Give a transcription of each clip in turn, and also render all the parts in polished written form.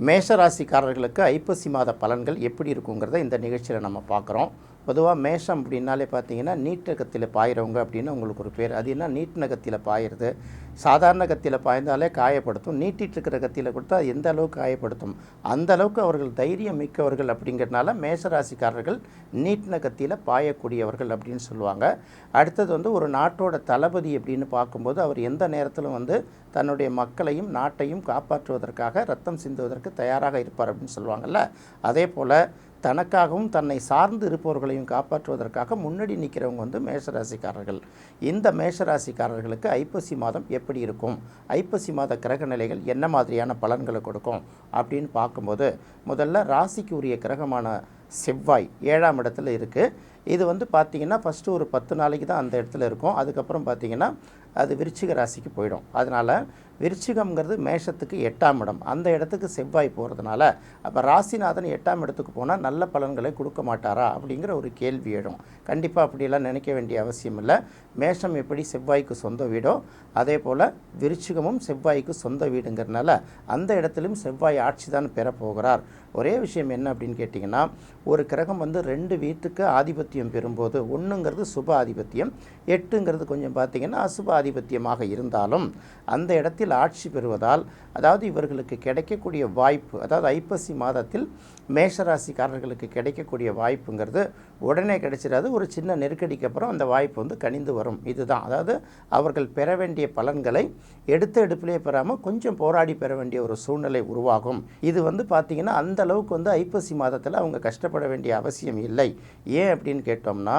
மேஷராசிக்காரர்களுக்கு ஐப்பசி மாத பலன்கள் எப்படி இருக்குங்கிறத இந்த நிகழ்ச்சியில் நம்ம பார்க்குறோம். பொதுவாக மேஷம் அப்படின்னாலே பார்த்தீங்கன்னா நீட்டகத்தில் பாயிறவங்க அப்படின்னு உங்களுக்கு ஒரு பேர். அது என்ன நீட்டின கத்தியில் பாயிறது? சாதாரண கத்தியில் பாய்ந்தாலே காயப்படுத்தும். நீட்டிட்டு இருக்கிற கத்தியில் கொடுத்தா எந்த அளவுக்கு காயப்படுத்தும், அந்த அளவுக்கு அவர்கள் தைரியம் மிக்கவர்கள். அப்படிங்கிறதுனால மேஷராசிக்காரர்கள் நீட்டின கத்தியில் பாயக்கூடியவர்கள் அப்படின்னு சொல்லுவாங்க. அடுத்தது ஒரு நாட்டோட தளபதி அப்படின்னு பார்க்கும்போது அவர் எந்த நேரத்திலும் தன்னுடைய மக்களையும் நாட்டையும் காப்பாற்றுவதற்காக ரத்தம் சிந்துவதற்கு தயாராக இருப்பார் அப்படின்னு சொல்லுவாங்கள்ல. அதே போல் தனக்காகவும் தன்னை சார்ந்து இருப்பவர்களையும் காப்பாற்றுவதற்காக முன்னாடி நிற்கிறவங்க மேஷராசிக்காரர்கள். இந்த மேஷராசிக்காரர்களுக்கு ஐப்பசி மாதம் எப்படி இருக்கும், ஐப்பசி மாத கிரக நிலைகள் என்ன மாதிரியான பலன்களை கொடுக்கும் அப்படின்னு பார்க்கும்போது, முதல்ல ராசிக்கு உரிய கிரகமான செவ்வாய் 7ஆம் இடத்துல இருக்குது. இது பார்த்திங்கன்னா ஃபஸ்ட்டு ஒரு 10 நாளைக்கு தான் அந்த இடத்துல இருக்கும். அதுக்கப்புறம் பார்த்திங்கன்னா அது விருச்சிக ராசிக்கு போயிடும். அதனால் விருச்சிகம்ங்கிறது மேஷத்துக்கு 8ஆம் இடம். அந்த இடத்துக்கு செவ்வாய் போகிறதுனால அப்போ ராசிநாதன் 8ஆம் இடத்துக்கு போனால் நல்ல பலன்களை கொடுக்க மாட்டாரா அப்படிங்கிற ஒரு கேள்வி எழும். கண்டிப்பாக அப்படியெல்லாம் நினைக்க வேண்டிய அவசியம் இல்லை. மேஷம் எப்படி செவ்வாய்க்கு சொந்த வீடோ அதே போல் விருச்சிகமும் செவ்வாய்க்கு சொந்த வீடுங்கிறதுனால அந்த இடத்துலையும் செவ்வாய் ஆட்சி தான் பெறப்போகிறார். ஒரே விஷயம் என்ன அப்படின்னு கேட்டிங்கன்னா, ஒரு கிரகம் 2 வீட்டுக்கு ஆதிபத்தியம் பெறும்போது, 1ங்கிறது சுப ஆதிபத்தியம், 8ங்கிறது கொஞ்சம் பார்த்திங்கன்னா அசுப ஆதிபத்தியமாக இருந்தாலும் அந்த இடத்தில் ஆட்சி பெறுவதால், அதாவது இவர்களுக்கு கிடைக்கக்கூடிய வாய்ப்பு, அதாவது ஐப்பசி மாதத்தில் மேஷராசிக்காரர்களுக்கு கிடைக்கக்கூடிய வாய்ப்புங்கிறது உடனே கிடைச்சிடாது. ஒரு சின்ன நெருக்கடிக்கு அப்புறம் அந்த வாய்ப்பு கனிந்து வரும். இதுதான், அதாவது அவர்கள் பெற வேண்டிய பலன்களை எடுத்த எடுப்பிலே பெறாமல் கொஞ்சம் போராடி பெற வேண்டிய ஒரு சூழ்நிலை உருவாகும். இது பார்த்திங்கன்னா அந்த அளவுக்கு ஐப்பசி மாதத்தில் அவங்க கஷ்டப்பட வேண்டிய அவசியம் இல்லை. ஏன் அப்படின்னு கேட்டோம்னா,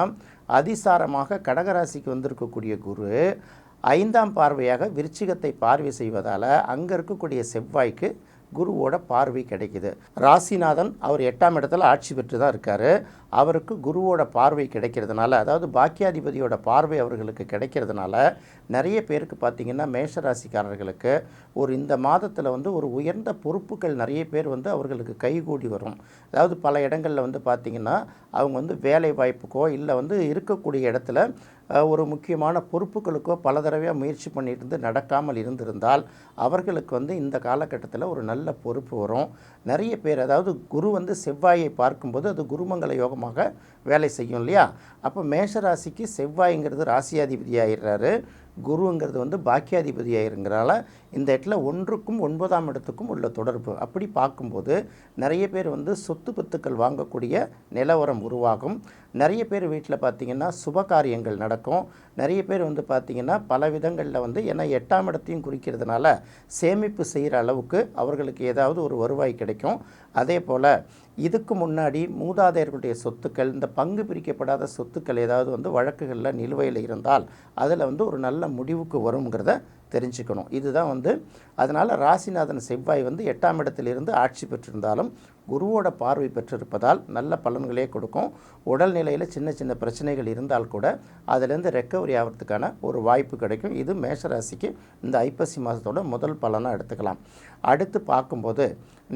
அதிசாரமாக கடகராசிக்கு வந்திருக்கக்கூடிய குரு 5ஆம் பார்வையாக விருச்சிகத்தை பார்வை செய்வதால் அங்கே இருக்கக்கூடிய செவ்வாய்க்கு குருவோட பார்வை கிடைக்குது. ராசிநாதன் அவர் 8ஆம் இடத்துல ஆட்சி பெற்று தான் இருக்கார். அவருக்கு குருவோட பார்வை கிடைக்கிறதுனால, அதாவது பாக்கியாதிபதியோட பார்வை அவர்களுக்கு கிடைக்கிறதுனால நிறைய பேருக்கு பார்த்திங்கன்னா மேஷராசிக்காரர்களுக்கு இந்த மாதத்தில் ஒரு உயர்ந்த பொறுப்புகள் நிறைய பேர் அவர்களுக்கு கைகூடி வரும். அதாவது பல இடங்களில் பார்த்திங்கன்னா அவங்க வேலை வாய்ப்புக்கோ இல்லை இருக்கக்கூடிய இடத்துல ஒரு முக்கியமான பொறுப்புகளுக்கோ பல தடவையாக முயற்சி பண்ணிட்டு நடக்காமல் இருந்திருந்தால் அவர்களுக்கு இந்த காலகட்டத்தில் ஒரு நல்ல பொறுப்பு வரும். நிறைய பேர், அதாவது குரு செவ்வாயை பார்க்கும்போது அது குருமங்கல யோகமாக வேலை செய்யும் இல்லையா. அப்போ மேஷராசிக்கு செவ்வாய்ங்கிறது ராசியாதிபதி ஆகிடுறாரு, குருங்கிறது பாக்கியாதிபதி ஆகிருங்கிறனால இந்த இடத்துல 1க்கும் 9ஆம் இடத்துக்கும் உள்ள தொடர்பு அப்படி பார்க்கும்போது நிறைய பேர் சொத்து பத்துக்கள் வாங்கக்கூடிய நிலவரம் உருவாகும். நிறைய பேர் வீட்டில் பார்த்திங்கன்னா சுபகாரியங்கள் நடக்கும். நிறைய பேர் பார்த்திங்கன்னா பல விதங்களில் ஏன்னா 8ஆம் இடத்தையும் குறிக்கிறதுனால சேமிப்பு செய்கிற அளவுக்கு அவர்களுக்கு ஏதாவது ஒரு வருவாய் கிடைக்கும். அதே போல் இதுக்கு முன்னாடி மூதாதையர்களுடைய சொத்துக்கள், இந்த பங்கு பிரிக்கப்படாத சொத்துக்கள் ஏதாவது வழக்குகளில் நிலுவையில் இருந்தால் அதில் ஒரு நல்ல முடிவுக்கு வருங்கிறத தெரிஞ்சுக்கணும். இதுதான் அதனால் ராசிநாதன் செவ்வாய் 8ஆம் இடத்திலிருந்து ஆட்சி பெற்றிருந்தாலும் குருவோட பார்வை பெற்றிருப்பதால் நல்ல பலன்களே கொடுக்கும். உடல்நிலையில் சின்ன சின்ன பிரச்சனைகள் இருந்தால் கூட அதிலேருந்து ரெக்கவரி ஆகிறதுக்கான ஒரு வாய்ப்பு கிடைக்கும். இது மேஷராசிக்கு இந்த ஐப்பசி மாதத்தோட முதல் பலனாக எடுத்துக்கலாம். அடுத்து பார்க்கும்போது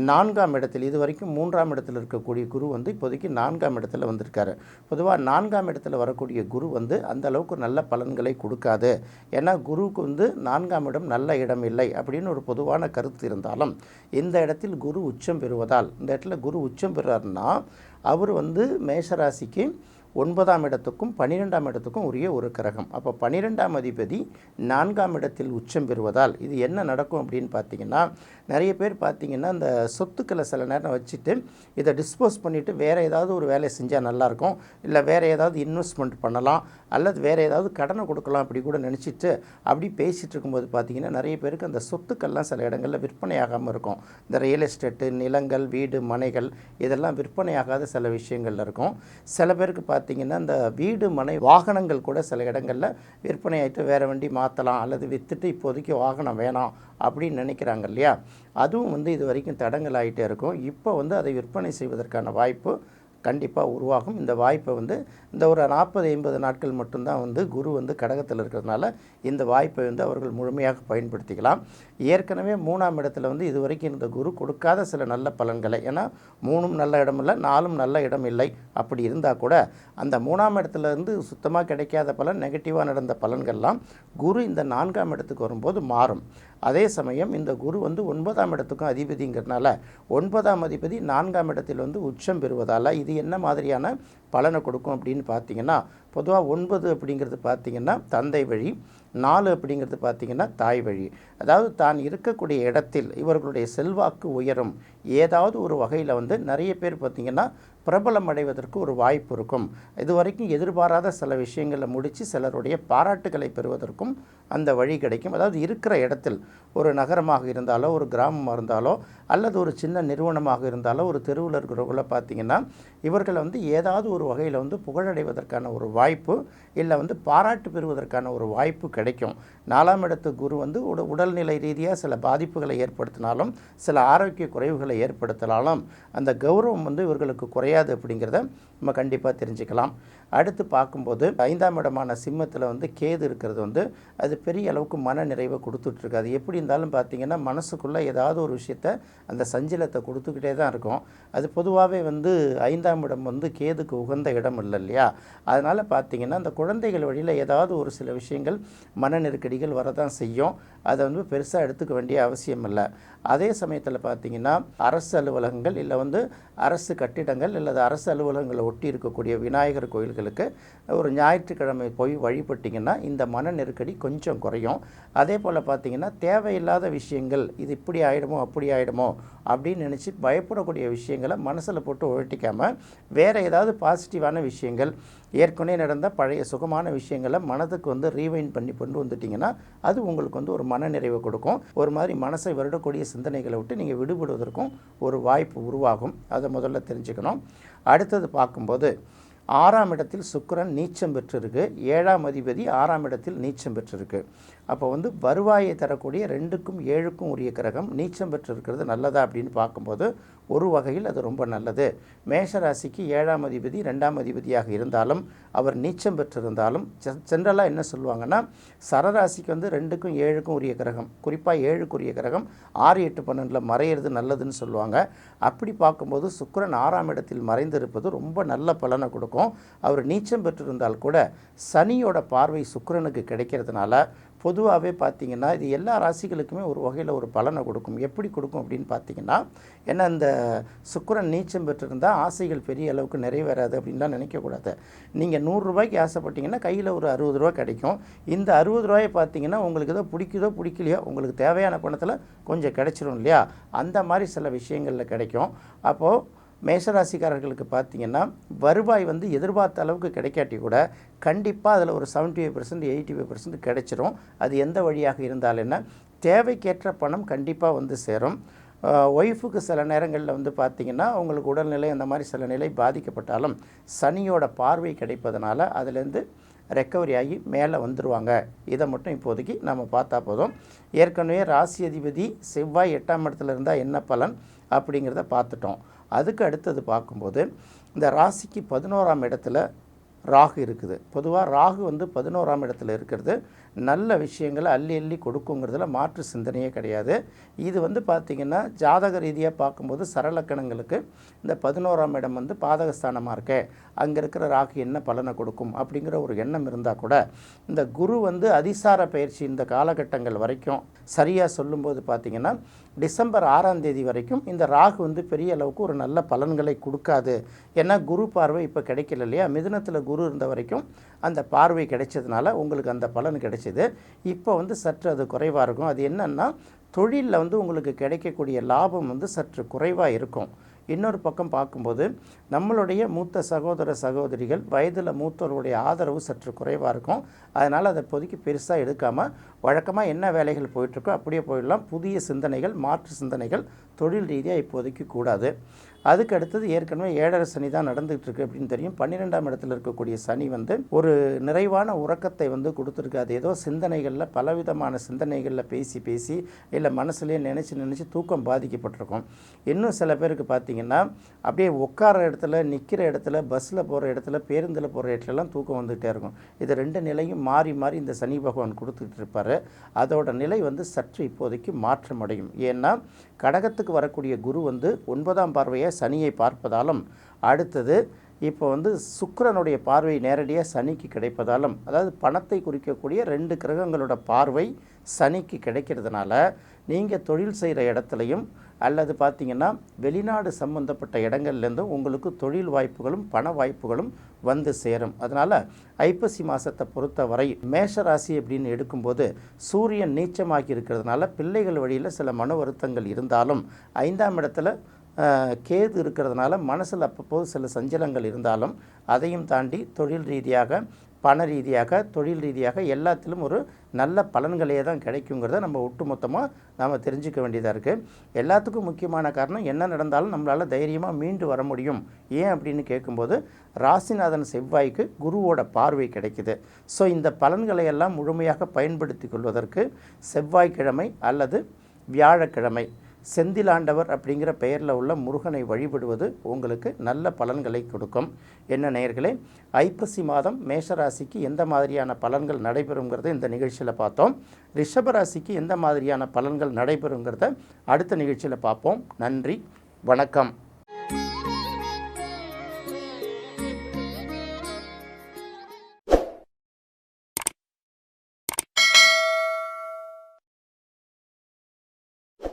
4ஆம் இடத்தில், இது வரைக்கும் 3ஆம் இடத்தில் இருக்கக்கூடிய குரு இப்போதைக்கு 4ஆம் இடத்துல வந்திருக்காரு. பொதுவாக 4ஆம் இடத்துல வரக்கூடிய குரு அந்த அளவுக்கு நல்ல பலன்களை கொடுக்காது. ஏன்னா குருவுக்கு 4ஆம் இடம் நல்ல இடம் இல்லை அப்படின்னு ஒரு பொதுவான கருத்து இருந்தாலும் இந்த இடத்தில் குரு உச்சம் பெறுவதால், இந்த இடத்துல குரு உச்சம் பெறாருன்னா அவர் மேஷராசிக்கு 9ஆம் இடத்துக்கும் 12ஆம் இடத்துக்கும் உரிய ஒரு கிரகம். அப்போ 12ஆம் அதிபதி 4ஆம் இடத்தில் உச்சம் பெறுவதால் இது என்ன நடக்கும் அப்படின்னு பார்த்திங்கன்னா, நிறைய பேர் பார்த்திங்கன்னா இந்த சொத்துக்களை சில நேரம் வச்சுட்டு இதை டிஸ்போஸ் பண்ணிவிட்டு வேறு ஏதாவது ஒரு வேலையை செஞ்சால் நல்லாயிருக்கும், இல்லை வேறு ஏதாவது இன்வெஸ்ட்மெண்ட் பண்ணலாம், அல்லது வேறு ஏதாவது கடனை கொடுக்கலாம் அப்படி கூட நினச்சிட்டு அப்படி பேசிகிட்டு இருக்கும்போது பார்த்திங்கன்னா நிறைய பேருக்கு அந்த சொத்துக்கள்லாம் சில இடங்களில் விற்பனையாகாமல் இருக்கும். இந்த ரியல் எஸ்டேட்டு, நிலங்கள், வீடு, மனைகள் இதெல்லாம் விற்பனையாகாத சில விஷயங்கள் இருக்கும். சில பேருக்கு பார்த்திங்கன்னா இந்த வீடு, மனை, வாகனங்கள் கூட சில இடங்களில் விற்பனை ஆகிட்டு வேறு வண்டி மாற்றலாம் அல்லது விற்றுட்டு இப்போதைக்கு வாகனம் வேணாம் அப்படின்னு நினைக்கிறாங்க இல்லையா. அதுவும் இது வரைக்கும் தடங்கள் ஆகிட்டே இருக்கும். இப்போ அதை விற்பனை செய்வதற்கான வாய்ப்பு கண்டிப்பாக உருவாகும். இந்த வாய்ப்பை வந்து இந்த ஒரு 40-50 நாட்கள் மட்டும்தான் வந்து குரு வந்து கடகத்தில் இருக்கிறதுனால இந்த வாய்ப்பை வந்து அவர்கள் முழுமையாக பயன்படுத்திக்கலாம். ஏற்கனவே 3ஆம் இடத்துல வந்து இதுவரைக்கும் இந்த குரு கொடுக்காத சில நல்ல பலன்களை, ஏன்னா 3ம் நல்ல இடம் இல்லை, 4ம் நல்ல இடம் இல்லை, அப்படி இருந்தால் கூட அந்த 3ஆம் இடத்துல இருந்து சுத்தமாக கிடைக்காத பலன், நெகட்டிவாக நடந்த பலன்கள்லாம் குரு இந்த 4ஆம் இடத்துக்கு வரும்போது மாறும். அதே சமயம் இந்த குரு வந்து 9ஆம் இடத்துக்கும் அதிபதிங்கிறதுனால 9ஆம் அதிபதி 4ஆம் இடத்தில் வந்து உச்சம் பெறுவதால் இது என்ன மாதிரியான பலனை கொடுக்கும் அப்படின்னு பார்த்தீங்கன்னா, பொதுவாக 9 அப்படிங்கிறது பார்த்திங்கன்னா தந்தை வழி, 4 அப்படிங்கிறது பார்த்திங்கன்னா தாய் வழி. அதாவது தான் இருக்கக்கூடிய இடத்தில் இவர்களுடைய செல்வாக்கு உயரும். ஏதாவது ஒரு வகையில் வந்து நிறைய பேர் பார்த்திங்கன்னா பிரபலம் அடைவதற்கு ஒரு வாய்ப்பு இருக்கும். இதுவரைக்கும் எதிர்பாராத சில விஷயங்களை முடித்து சிலருடைய பாராட்டுகளை பெறுவதற்கும் அந்த வழி கிடைக்கும். அதாவது இருக்கிற இடத்தில் ஒரு நகரமாக இருந்தாலோ, ஒரு கிராமமாக இருந்தாலோ, அல்லது ஒரு சின்ன நிறுவனமாக இருந்தாலோ, ஒரு தெருவில் இருக்கிறவங்கள பார்த்திங்கன்னா இவர்களை வந்து ஏதாவது ஒரு வகையில் வந்து புகழடைவதற்கான ஒரு வாய்ப்பு, இல்லை வந்து பாராட்டு பெறுவதற்கான ஒரு வாய்ப்பு கிடைக்கும். 4ஆம் இடத்து குரு வந்து உடல்நிலை ரீதியாக சில பாதிப்புகளை ஏற்படுத்தினாலும், சில ஆரோக்கிய குறைவுகளை ஏற்படுத்தினாலும் அந்த கௌரவம் வந்து இவர்களுக்கு குறையாது அப்படிங்கிறத நம்ம கண்டிப்பாக தெரிஞ்சுக்கலாம். அடுத்து பார்க்கும்போது 5ஆம் இடமான சிம்மத்தில் வந்து கேது இருக்கிறது வந்து அது பெரிய அளவுக்கு மன நிறைவை கொடுத்துட்ருக்கு. அது எப்படி இருந்தாலும் பார்த்திங்கன்னா மனசுக்குள்ளே ஏதாவது ஒரு விஷயத்தை அந்த சஞ்சலத்தை கொடுத்துக்கிட்டே தான் இருக்கும். அது பொதுவாகவே வந்து 5ஆம் இடம் வந்து கேதுக்கு உகந்த இடம் இல்லை இல்லையா? அதனால் பார்த்திங்கன்னா அந்த குழந்தைகள் வழியில் ஏதாவது ஒரு சில விஷயங்கள் மன நெருக்கடிகள் வரதான் செய்யும். அதை வந்து பெருசாக எடுத்துக்க வேண்டிய அவசியம் இல்லை. அதே சமயத்தில் பார்த்திங்கன்னா அரசு அலுவலகங்கள், இல்லை வந்து அரசு கட்டிடங்கள், அல்லது அரசு அலுவலகங்களை ஒட்டி இருக்கக்கூடிய விநாயகர் கோயில்களுக்கு ஒரு ஞாயிற்றுக்கிழமை போய் வழிபட்டிங்கன்னா இந்த மன நெருக்கடி கொஞ்சம் குறையும். அதே போல் பார்த்திங்கன்னா தேவையில்லாத விஷயங்கள், இது இப்படி ஆகிடுமோ அப்படி ஆகிடுமோ அப்படின்னு நினச்சி பயப்படக்கூடிய விஷயங்களை மனசில் போட்டு உழட்டிக்காமல் வேறு ஏதாவது பாசிட்டிவான விஷயங்கள், ஏற்கனவே நடந்த பழைய சுகமான விஷயங்களை மனதுக்கு வந்து ரீவைண்ட் பண்ணி கொண்டு வந்துட்டிங்கன்னா அது உங்களுக்கு வந்து ஒரு மன நிறைவை கொடுக்கும். ஒரு மாதிரி மனசை வருடக்கூடிய சிந்தனைகளை விட்டு நீங்கள் விடுபடுவதற்கும் ஒரு வாய்ப்பு உருவாகும். அதை முதல்ல தெரிஞ்சுக்கணும். அடுத்தது பார்க்கும்போது 6ஆம் இடத்தில் சுக்கிரன் நீச்சம் பெற்றிருக்கு. 7ஆம் அதிபதி 6ஆம் இடத்தில் நீச்சம் பெற்றிருக்கு. அப்போ வந்து வருவாயை தரக்கூடிய 2க்கும் 7க்கும் உரிய கிரகம் நீச்சம் பெற்றிருக்கிறது நல்லதா அப்படின்னு பார்க்கும்போது ஒரு வகையில் அது ரொம்ப நல்லது. மேஷராசிக்கு 7ஆம் அதிபதி 2ஆம் அதிபதியாக இருந்தாலும் அவர் நீச்சம் பெற்றிருந்தாலும் ஜென்ரலாக என்ன சொல்லுவாங்கன்னா, சரராசிக்கு வந்து 2க்கும் 7க்கும் உரிய கிரகம், குறிப்பாக 7க்குரிய கிரகம் 6, 8, 12 மறையிறது நல்லதுன்னு சொல்லுவாங்க. அப்படி பார்க்கும்போது சுக்கிரன் 6ஆம் இடத்தில் மறைந்திருப்பது ரொம்ப நல்ல பலனை கொடுக்கும். அவர் நீச்சம் பெற்றிருந்தால் கூட சனியோட பார்வை சுக்கிரனுக்கு கிடைக்கிறதுனால பொதுவாகவே பார்த்திங்கன்னா இது எல்லா ராசிகளுக்குமே ஒரு வகையில் ஒரு பலனை கொடுக்கும். எப்படி கொடுக்கும் அப்படின்னு பார்த்திங்கன்னா, ஏன்னா இந்த சுக்கிரன் நீச்சம் பெற்றிருந்தால் ஆசைகள் பெரிய அளவுக்கு நிறைவேறாது அப்படின்லாம் நினைக்கக்கூடாது. நீங்கள் 100 ரூபாய்க்கு ஆசைப்பட்டீங்கன்னா கையில் ஒரு 60 ரூபா கிடைக்கும். இந்த 60 ரூபாயை பார்த்திங்கன்னா உங்களுக்கு ஏதோ பிடிக்குதோ பிடிக்கலையோ உங்களுக்கு தேவையான பணத்தில் கொஞ்சம் கிடைச்சிரும் இல்லையா? அந்த மாதிரி சில விஷயங்களில் கிடைக்கும். அப்போது மேஷராசிக்காரர்களுக்கு பார்த்திங்கன்னா வருவாய் வந்து எதிர்பார்த்த அளவுக்கு கிடைக்காட்டி கூட கண்டிப்பாக அதில் ஒரு 75%, 85% கிடைச்சிரும். அது எந்த வழியாக இருந்தால் என்ன, தேவைக்கேற்ற பணம் கண்டிப்பாக வந்து சேரும். ஒய்ஃபுக்கு சில நேரங்களில் வந்து பார்த்திங்கன்னா அவங்களுக்கு உடல்நிலை அந்த மாதிரி சில நிலை பாதிக்கப்பட்டாலும் சனியோட பார்வை கிடைப்பதனால அதுலேருந்து ரெக்கவரி ஆகி மேலே வந்துடுவாங்க. இதை மட்டும் இப்போதைக்கு நம்ம பார்த்தா போதும். ஏற்கனவே ராசி அதிபதி செவ்வாய் 8ஆம் இடத்துல இருந்தால் என்ன பலன் அப்படிங்கிறத பார்த்துட்டோம். அதுக்கு அடுத்தது பார்க்கும்போது இந்த ராசிக்கு 11ஆம் இடத்துல ராகு இருக்குது. பொதுவாக ராகு வந்து 11ஆம் இடத்துல இருக்கிறது நல்ல விஷயங்களை அள்ளி அள்ளி கொடுக்குங்கிறதுல மாற்று சிந்தனையே கிடையாது. இது வந்து பார்த்திங்கன்னா ஜாதக ரீதியாக பார்க்கும்போது சரலக்கணங்களுக்கு இந்த 11ஆம் இடம் வந்து பாதகஸ்தானமாக இருக்கே, அங்கே இருக்கிற ராகு என்ன பலனை கொடுக்கும் அப்படிங்கிற ஒரு எண்ணம் இருந்தால் கூட இந்த குரு வந்து அதிசார பயிற்சி இந்த காலகட்டங்கள் வரைக்கும் சரியாக சொல்லும்போது பார்த்திங்கன்னா டிசம்பர் 6ஆம் தேதி வரைக்கும் இந்த ராகு வந்து பெரிய அளவுக்கு ஒரு நல்ல பலன்களை கொடுக்காது. ஏன்னா குரு பார்வை இப்போ கிடைக்கல இல்லையா? மிதுனத்தில் குரு இருந்த வரைக்கும் அந்த பார்வை கிடைச்சதுனால உங்களுக்கு அந்த பலன் கிடைச்சிது. இப்போ வந்து சற்று அது குறைவாக இருக்கும். அது என்னென்னா தொழிலில் வந்து உங்களுக்கு கிடைக்கக்கூடிய லாபம் வந்து சற்று குறைவாக இருக்கும். இன்னொரு பக்கம் பார்க்கும்போது நம்மளுடைய மூத்த சகோதர சகோதரிகள் வயதில் மூத்தவர்களுடைய ஆதரவு சற்று குறைவாக இருக்கும். அதனால் அதை இப்போதைக்கு பெருசாக எடுக்காமல் வழக்கமாக என்ன வேலைகள் போயிட்டுருக்கோ அப்படியே போயிடலாம். புதிய சிந்தனைகள், மாற்று சிந்தனைகள் தொழில் ரீதியாக இப்போதைக்கு கூடாது. அதுக்கு அடுத்தது ஏற்கனவே 7.5 சனி தான் நடந்துகிட்டு இருக்குது அப்படின்னு தெரியும். 12ஆம் இடத்துல இருக்கக்கூடிய சனி ஒரு நிறைவான உறக்கத்தை கொடுத்துருக்கு. அது ஏதோ சிந்தனைகளில் பலவிதமான சிந்தனைகளில் பேசி இல்லை மனசுலேயே நினச்சி தூக்கம் பாதிக்கப்பட்டிருக்கும். இன்னும் சில பேருக்கு பார்த்திங்கன்னா அப்படியே உட்கார இடத்துல, நிற்கிற இடத்துல, பஸ்ஸில் போகிற இடத்துல, பேருந்தில் போகிற இடத்துலலாம் தூக்கம் வந்துகிட்டே இருக்கும். இது 2 நிலையும் மாறி இந்த சனி பகவான் கொடுத்துட்டு இருப்பார். அதோட நிலை சற்று இப்போதைக்கு மாற்றமடையும். ஏன்னா கடகத்துக்கு வரக்கூடிய குரு 9ஆம் பார்வையை சனியை பார்ப்பதாலும், அடுத்தது இப்போ சுக்கிரனுடைய பார்வை நேரடியாக சனிக்கு கிடைப்பதாலும், அதாவது பணத்தை குறிக்கக்கூடிய 2 கிரகங்களோட பார்வை சனிக்கு கிடைக்கிறதுனால நீங்கள் தொழில் செய்கிற இடத்துலையும் அல்லது பார்த்திங்கன்னா வெளிநாடு சம்பந்தப்பட்ட இடங்கள்லேருந்தும் உங்களுக்கு தொழில் வாய்ப்புகளும் பண வாய்ப்புகளும் சேரும். அதனால் ஐப்பசி மாதத்தை பொறுத்தவரை மேஷராசி அப்படின்னு எடுக்கும்போது சூரியன் நீச்சமாகி இருக்கிறதுனால பிள்ளைகள் வழியில் சில மன வருத்தங்கள் இருந்தாலும், 5ஆம் இடத்துல கேது இருக்கிறதுனால மனசில் அப்பப்போது சில சஞ்சலங்கள் இருந்தாலும், அதையும் தாண்டி தொழில் ரீதியாக, பண ரீதியாக, தொழில் ரீதியாக எல்லாத்திலும் ஒரு நல்ல பலன்களே தான் கிடைக்குங்கிறத நம்ம ஒட்டுமொத்தமாக நாம் தெரிஞ்சுக்க வேண்டியதாக இருக்குது. எல்லாத்துக்கும் முக்கியமான காரணம் என்ன நடந்தாலும் நம்மளால் தைரியமாக மீண்டு வர முடியும். ஏன் அப்படின்னு கேட்கும்போது ராசிநாதன் செவ்வாய்க்கு குருவோட பார்வை கிடைக்குது. ஸோ இந்த பலன்களை எல்லாம் முழுமையாக பயன்படுத்தி கொள்வதற்கு செவ்வாய்க்கிழமை அல்லது வியாழக்கிழமை செந்திலாண்டவர் அப்படிங்கிற பெயரில் உள்ள முருகனை வழிபடுவது உங்களுக்கு நல்ல பலன்களை கொடுக்கும். என்ன நேயர்களே, ஐப்பசி மாதம் மேஷராசிக்கு எந்த மாதிரியான பலன்கள் நடைபெறுங்கிறத இந்த நிகழ்ச்சியில் பார்த்தோம். ரிஷபராசிக்கு எந்த மாதிரியான பலன்கள் நடைபெறுங்கிறத அடுத்த நிகழ்ச்சியில் பார்ப்போம். நன்றி, வணக்கம்.